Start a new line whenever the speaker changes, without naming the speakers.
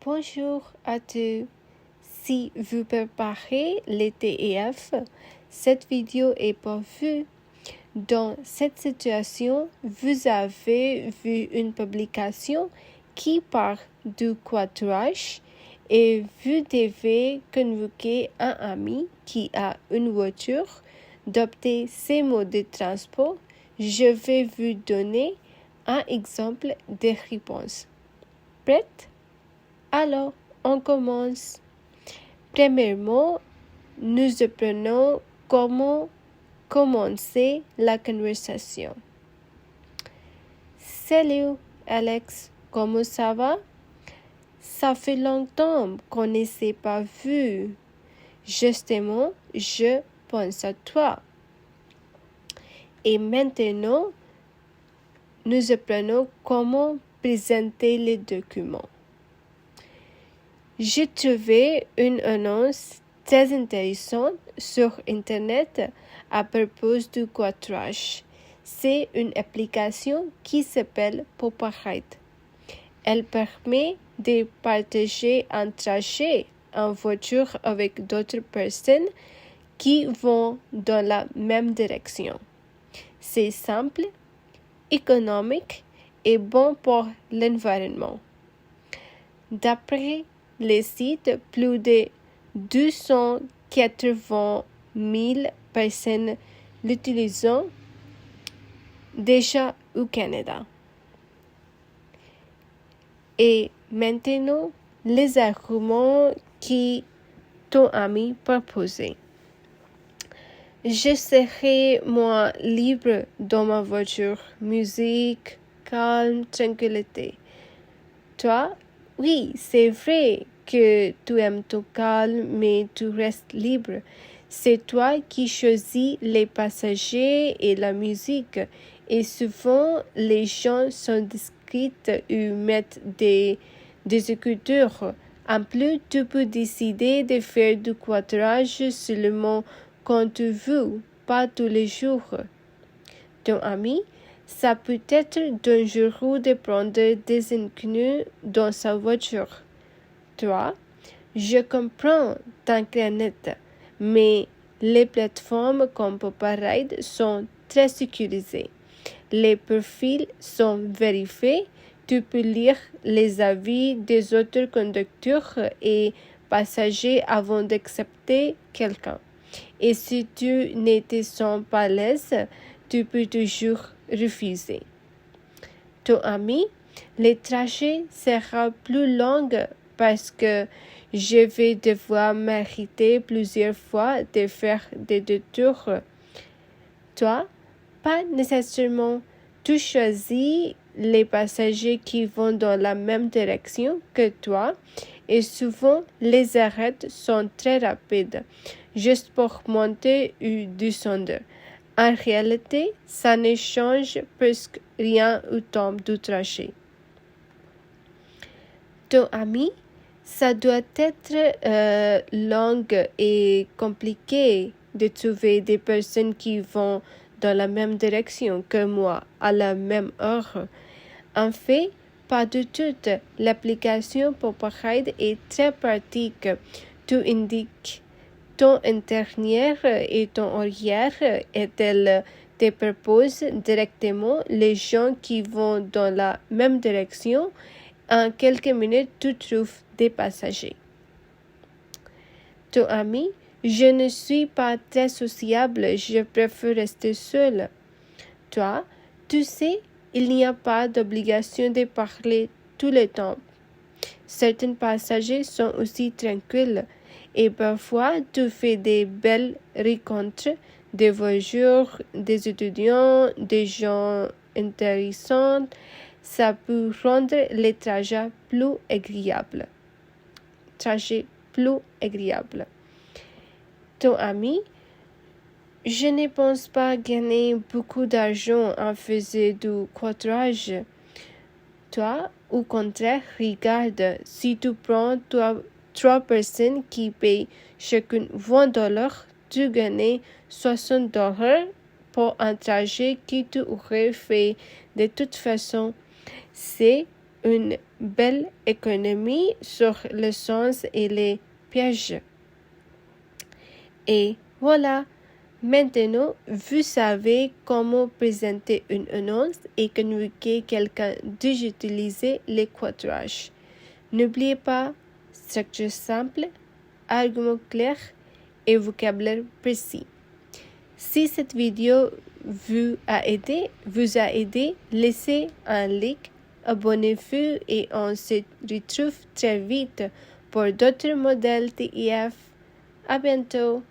Bonjour à tous. Si vous préparez les TEF, cette vidéo est pour vous. Dans cette situation, vous avez vu une publication qui parle du quadrage et vous devez convoquer un ami qui a une voiture, d'opter ces modes de transport. Je vais vous donner un exemple de réponse. Prête? Alors, on commence. Premièrement, nous apprenons comment commencer la conversation. Salut, Alex, comment ça va? Ça fait longtemps qu'on ne s'est pas vu. Justement, je pense à toi. Et maintenant, nous apprenons comment présenter les documents. J'ai trouvé une annonce très intéressante sur Internet à propos du quadrage. C'est une application qui s'appelle Poparide. Elle permet de partager un trajet en voiture avec d'autres personnes qui vont dans la même direction. C'est simple, économique et bon pour l'environnement. D'après les sites, plus de 280 000 personnes l'utilisent déjà au Canada. Et maintenant, les arguments qui ton ami proposait. Je serai moins libre dans ma voiture. Musique, calme, tranquillité. Toi, oui, c'est vrai que tu aimes ton calme, mais tu restes libre. C'est toi qui choisis les passagers et la musique. Et souvent, les gens sont discrets ou mettent des écouteurs. En plus, tu peux décider de faire du quadrage seulement quand tu veux, pas tous les jours. Ton ami, ça peut être dangereux de prendre des inconnus dans sa voiture. Toi, je comprends ta crainte, mais les plateformes comme Poparide sont très sécurisées. Les profils sont vérifiés. Tu peux lire les avis des autres conducteurs et passagers avant d'accepter quelqu'un. Et si tu ne te sens pas à l'aise, tu peux toujours refuser. Ton ami, le trajet sera plus long parce que je vais devoir m'arrêter plusieurs fois de faire des détours. Toi, pas nécessairement. Tu choisis les passagers qui vont dans la même direction que toi et souvent les arrêts sont très rapides, juste pour monter ou descendre. En réalité, ça ne change presque rien au temps du trajet. Ton ami, ça doit être long et compliqué de trouver des personnes qui vont dans la même direction que moi à la même heure. En fait, pas du tout. L'application Poparide est très pratique. Tu indiques ton intérieur et ton horaire et elle te propose directement les gens qui vont dans la même direction. En quelques minutes, tu trouves des passagers. Ton ami, je ne suis pas très sociable, je préfère rester seule. Toi, tu sais, il n'y a pas d'obligation de parler tout le temps. Certains passagers sont aussi tranquilles et parfois tu fais des belles rencontres, des voyageurs, des étudiants, des gens intéressants. Ça peut rendre les trajets plus agréables. Ton ami, je ne pense pas gagner beaucoup d'argent en faisant du quadrage. Toi, au contraire, regarde, si tu prends trois personnes qui payent chacune $20, tu gagnes $60 pour un trajet que tu aurais fait de toute façon. C'est une belle économie sur le sens et les pièges. Et voilà, maintenant vous savez comment présenter une annonce et convaincre quelqu'un d'utiliser les quadrages. N'oubliez pas, structure simple, argument clair et vocabulaire précis. Si cette vidéo vous a aidé, laissez un like, abonnez-vous et on se retrouve très vite pour d'autres modèles TIF. À bientôt!